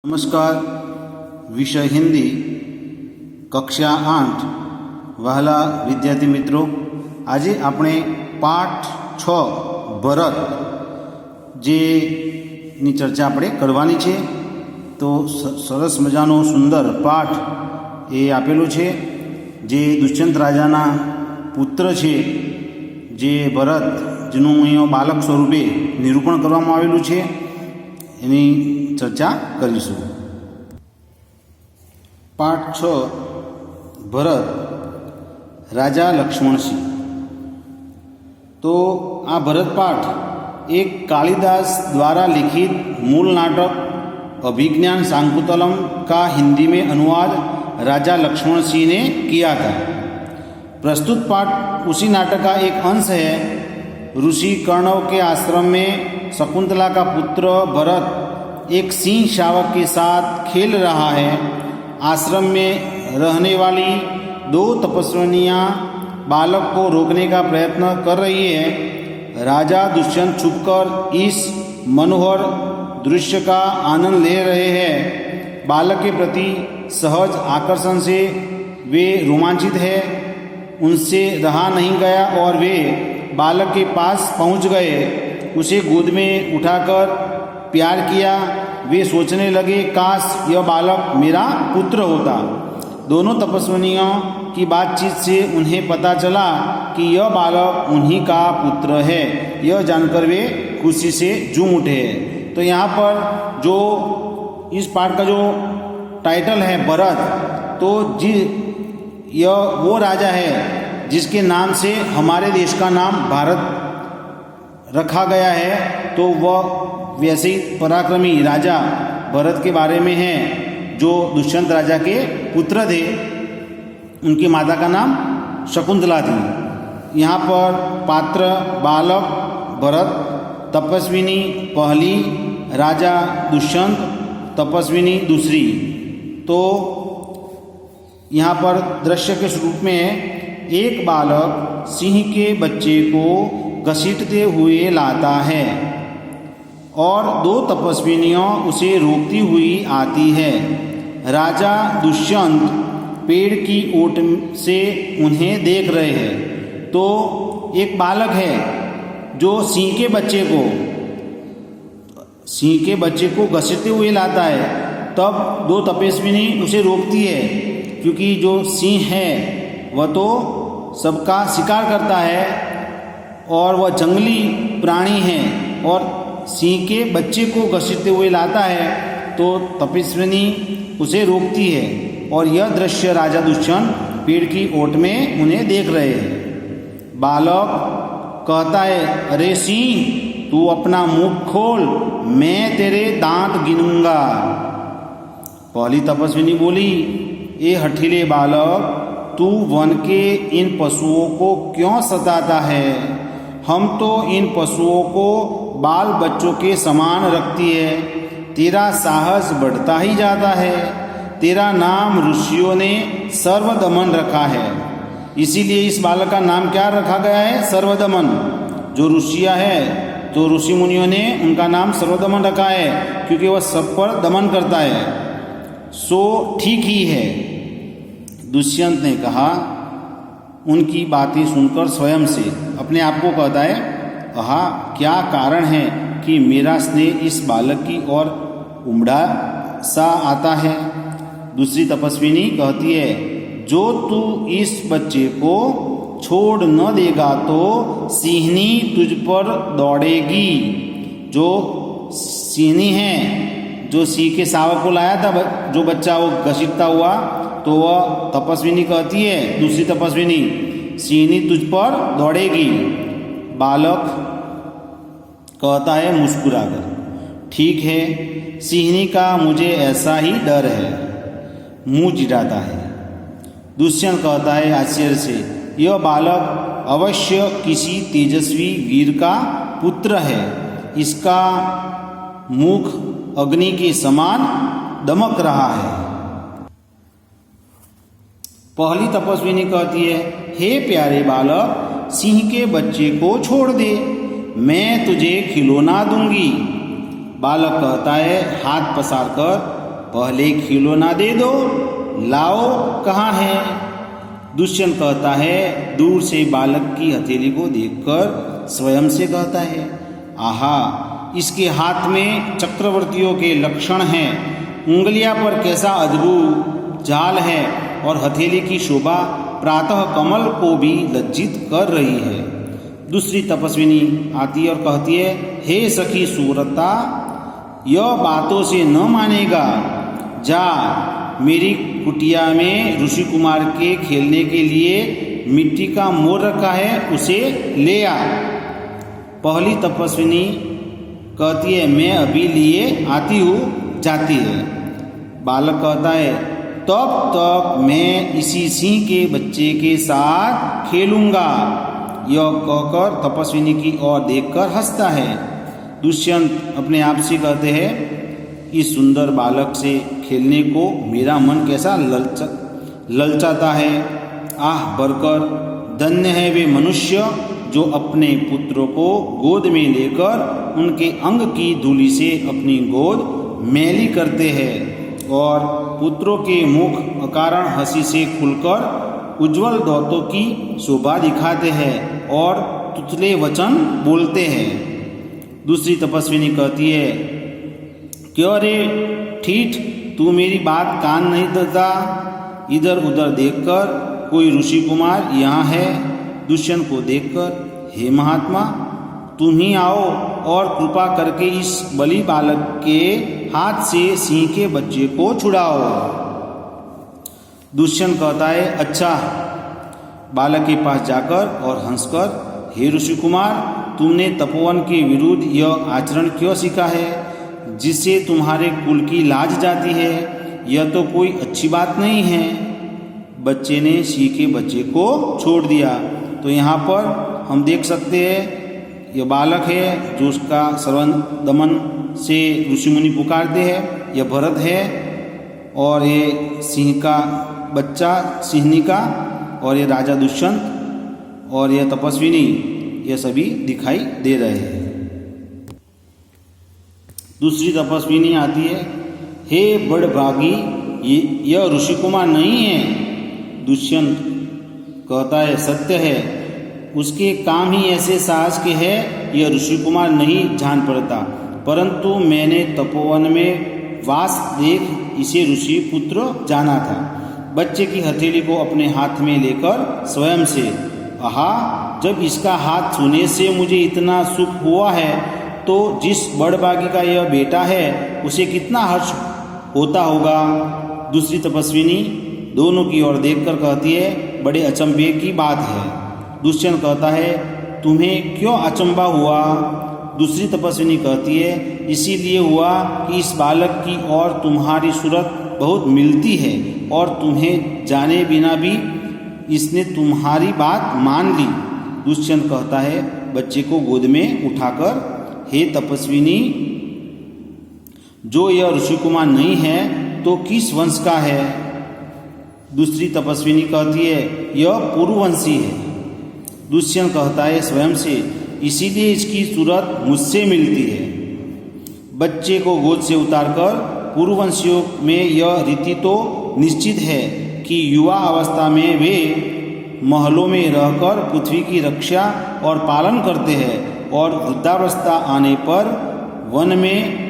नमस्कार। विषय हिंदी कक्षा 8 वहाला विद्यार्थी मित्रों, आज આપણે પાઠ 6 ભરત જેની ચર્ચા આપણે કરવાની છે। તો સરસ મજાનો સુંદર પાઠ એ આપેલું છે જે દુષ્યંત રાજાના પુત્ર છે જે ભરત, જેનું અહીંયા બાલક સ્વરૂપે નિરૂપણ કરવામાં આવેલું છે, એની चर्चा करीशु। पाठ 6 भरत राजा लक्ष्मण सिंह। तो आ भरत पाठ एक कालिदास द्वारा लिखित मूल नाटक अभिज्ञान शाकुंतलम का हिंदी में अनुवाद राजा लक्ष्मण सिंह ने किया था। प्रस्तुत पाठ उसी नाटक का एक अंश है। ऋषि कर्णव के आश्रम में शकुंतला का पुत्र भरत एक सिंह शावक के साथ खेल रहा है। आश्रम में रहने वाली दो तपस्विनियाँ बालक को रोकने का प्रयत्न कर रही है। राजा दुष्यंत छुपकर इस मनोहर दृश्य का आनंद ले रहे हैं। बालक के प्रति सहज आकर्षण से वे रोमांचित है। उनसे रहा नहीं गया और वे बालक के पास पहुंच गए, उसे गोद में उठाकर प्यार किया। वे सोचने लगे, काश यह बालक मेरा पुत्र होता। दोनों तपस्विनियों की बातचीत से उन्हें पता चला कि यह बालक उन्हीं का पुत्र है। यह जानकर वे खुशी से झूम उठे। तो यहाँ पर जो इस पाठ का जो टाइटल है भरत, तो यह वो राजा है जिसके नाम से हमारे देश का नाम भारत रखा गया है। तो वह वैसे पराक्रमी राजा भरत के बारे में है जो दुष्यंत राजा के पुत्र थे। उनकी माता का नाम शकुंतला थी। यहाँ पर पात्र बालक भरत, तपस्विनी पहली, राजा दुष्यंत, तपस्विनी दूसरी। तो यहाँ पर दृश्य के स्वरूप में एक बालक सिंह के बच्चे को घसीटते हुए लाता है और दो तपस्विनियों उसे रोकती हुई आती है। राजा दुष्यंत पेड़ की ओट से उन्हें देख रहे हैं। तो एक बालक है जो सिंह के बच्चे को घसीटते हुए लाता है। तब दो तपस्विनी उसे रोकती है, क्योंकि जो सिंह है वह तो सबका शिकार करता है और वह जंगली प्राणी है और सिंह के बच्चे को घसीटते हुए लाता है। तो तपस्विनी उसे रोकती है और यह दृश्य राजा दुष्यंत पेड़ की ओट में उन्हें देख रहे हैं। बालक कहता है, अरे सिंह, तू अपना मुख खोल, मैं तेरे दांत गिनूंगा। पहली तपस्विनी बोली, ए हठीले बालक, तू वन के इन पशुओं को क्यों सताता है? हम तो इन पशुओं को बाल बच्चों के समान रखती है। तेरा साहस बढ़ता ही जाता है। तेरा नाम ऋषियों ने सर्वदमन रखा है। इसीलिए इस बालक का नाम क्या रखा गया है? सर्वदमन। जो ऋषियाँ है तो ऋषि मुनियों ने उनका नाम सर्वदमन रखा है, क्योंकि वह सब पर दमन करता है। सो ठीक ही है, दुष्यंत ने कहा। उनकी बातें सुनकर स्वयं से अपने आप को कहता है, आहा, क्या कारण है कि मेरा स्नेह इस बालक की ओर उमड़ा सा आता है। दूसरी तपस्विनी कहती है, जो तू इस बच्चे को छोड़ न देगा तो सिंहनी तुझ पर दौड़ेगी। जो सिंहनी है, जो सिंह के शावक को लाया था, जो बच्चा वो घसीटता हुआ, तो वह तपस्विनी कहती है, दूसरी तपस्विनी, सिंहनी तुझ पर दौड़ेगी। बालक कहता है मुस्कुराकर, ठीक है, सिंहनी का मुझे ऐसा ही डर है। मुंह चिढ़ाता है। दुष्यंत कहता है आश्चर्य से, यह बालक अवश्य किसी तेजस्वी वीर का पुत्र है। इसका मुख अग्नि के समान दमक रहा है। पहली तपस्विनी कहती है, हे प्यारे बालक, सिंह के बच्चे को छोड़ दे, मैं तुझे खिलौना दूंगी। बालक कहता है हाथ पसार कर, पहले खिलौना दे दो, लाओ कहाँ है। दुष्यंत कहता है, दूर से बालक की हथेली को देखकर स्वयं से कहता है, आहा, इसके हाथ में चक्रवर्तियों के लक्षण हैं, उंगलियां पर कैसा अद्भुत जाल है और हथेली की शोभा प्रातः कमल को भी लज्जित कर रही है। दूसरी तपस्विनी आती है और कहती है, हे सखी सुव्रता, यह बातों से न मानेगा, जा मेरी कुटिया में ऋषि कुमार के खेलने के लिए मिट्टी का मोर रखा है, उसे ले आ। पहली तपस्विनी कहती है, मैं अभी लिए आती हूँ, जाती है। बालक कहता है, तब तक मैं इसी सिंह के बच्चे के साथ खेलूंगा। यह कहकर तपस्विनी की ओर देखकर हंसता है। दुष्यंत अपने आप से कहते हैं, इस सुंदर बालक से खेलने को मेरा मन कैसा ललचाता है। आह बरकर धन्य है वे मनुष्य जो अपने पुत्रों को गोद में लेकर उनके अंग की धूलि से अपनी गोद मैली करते हैं और पुत्रों के मुख अकारण हंसी से खुलकर उज्जवल दांतों की शोभा दिखाते हैं और तुतले वचन बोलते हैं। दूसरी तपस्विनी कहती है, क्यों रे ठीठ, तू मेरी बात कान नहीं देता। इधर उधर देखकर कोई ऋषि कुमार यहाँ है। दुष्यंत को देखकर, हे महात्मा, तुम ही आओ और कृपा करके इस बलि बालक के हाथ से सिंह के बच्चे को छुड़ाओ। दुष्यंत कहता है, अच्छा। बालक के पास जाकर और हंसकर, हे ऋषि कुमार, तुमने तपोवन के विरुद्ध यह आचरण क्यों सीखा है जिससे तुम्हारे कुल की लाज जाती है? यह तो कोई अच्छी बात नहीं है। बच्चे ने सिंह के बच्चे को छोड़ दिया। तो यहाँ पर हम देख सकते हैं यह बालक है जो उसका श्रवण दमन से ऋषि मुनि पुकारते हैं। यह भरत है और ये सिंह का बच्चा सिंहनी का, और ये राजा दुष्यंत और यह तपस्विनी, ये सभी दिखाई दे रहे हैं। दूसरी तपस्विनी आती है, हे बड़भागी, यह ऋषि कुमार नहीं है। दुष्यंत कहता है, सत्य है, उसके काम ही ऐसे साहस के है, यह ऋषि कुमार नहीं जान पड़ता, परंतु मैंने तपोवन में वास देख इसे ऋषि पुत्र जाना था। बच्चे की हथेली को अपने हाथ में लेकर स्वयं से, आहा, जब इसका हाथ छूने से मुझे इतना सुख हुआ है तो जिस बड़भागी का यह बेटा है उसे कितना हर्ष होता होगा। दूसरी तपस्विनी दोनों की ओर देखकर कहती है, बड़े अचंभे की बात है। दुष्यंत कहता है, तुम्हें क्यों अचंभा हुआ? दूसरी तपस्विनी कहती है, इसीलिए हुआ कि इस बालक की और तुम्हारी सूरत बहुत मिलती है और तुम्हें जाने बिना भी इसने तुम्हारी बात मान ली। दुष्यंत कहता है, बच्चे को गोद में उठाकर, हे तपस्विनी, जो यह ऋषि कुमार नहीं है तो किस वंश का है? दूसरी तपस्विनी कहती है, यह पुरुवंशी है। दुष्यंत कहता है स्वयं से, इसीलिए इसकी सूरत मुझसे मिलती है। बच्चे को गोद से उतारकर पुरुवंशियों में यह रीति तो निश्चित है कि युवा अवस्था में वे महलों में रहकर पृथ्वी की रक्षा और पालन करते हैं और वृद्धावस्था आने पर वन में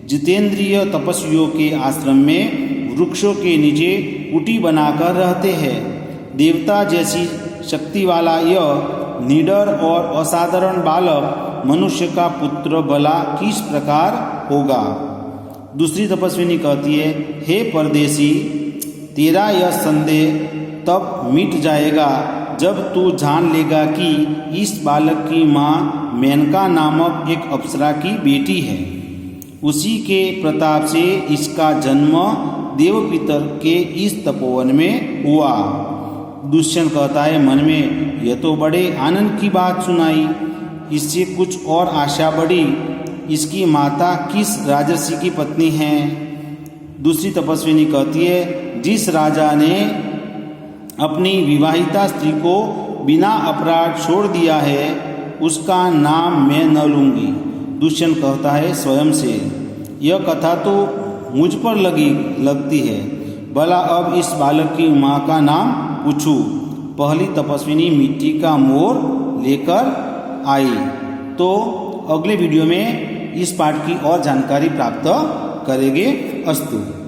जितेंद्रिय तपस्वियों के आश्रम में वृक्षों के नीचे कुटी बनाकर रहते हैं। देवता जैसी शक्ति वाला यह निडर और असाधारण बालक मनुष्य का पुत्र भला किस प्रकार होगा? दूसरी तपस्विनी कहती है, हे परदेसी, तेरा यह संदेह तब मिट जाएगा जब तू जान लेगा कि इस बालक की माँ मेनका नामक एक अप्सरा की बेटी है। उसी के प्रताप से इसका जन्म देवपितर के इस तपोवन में हुआ। दुष्यंत कहता है मन में, यह तो बड़े आनंद की बात सुनाई। इससे कुछ और आशा बढ़ी, इसकी माता किस राजर्षि की पत्नी है? दूसरी तपस्विनी कहती है, जिस राजा ने अपनी विवाहिता स्त्री को बिना अपराध छोड़ दिया है उसका नाम मैं न लूँगी। दुष्यंत कहता है स्वयं से, यह कथा तो मुझ पर लगती है। भला अब इस बालक की माँ का नाम पूछूं। पहली तपस्विनी मिट्टी का मोर लेकर आई। तो अगले वीडियो में इस पाठ की और जानकारी प्राप्त करेंगे। अस्तु।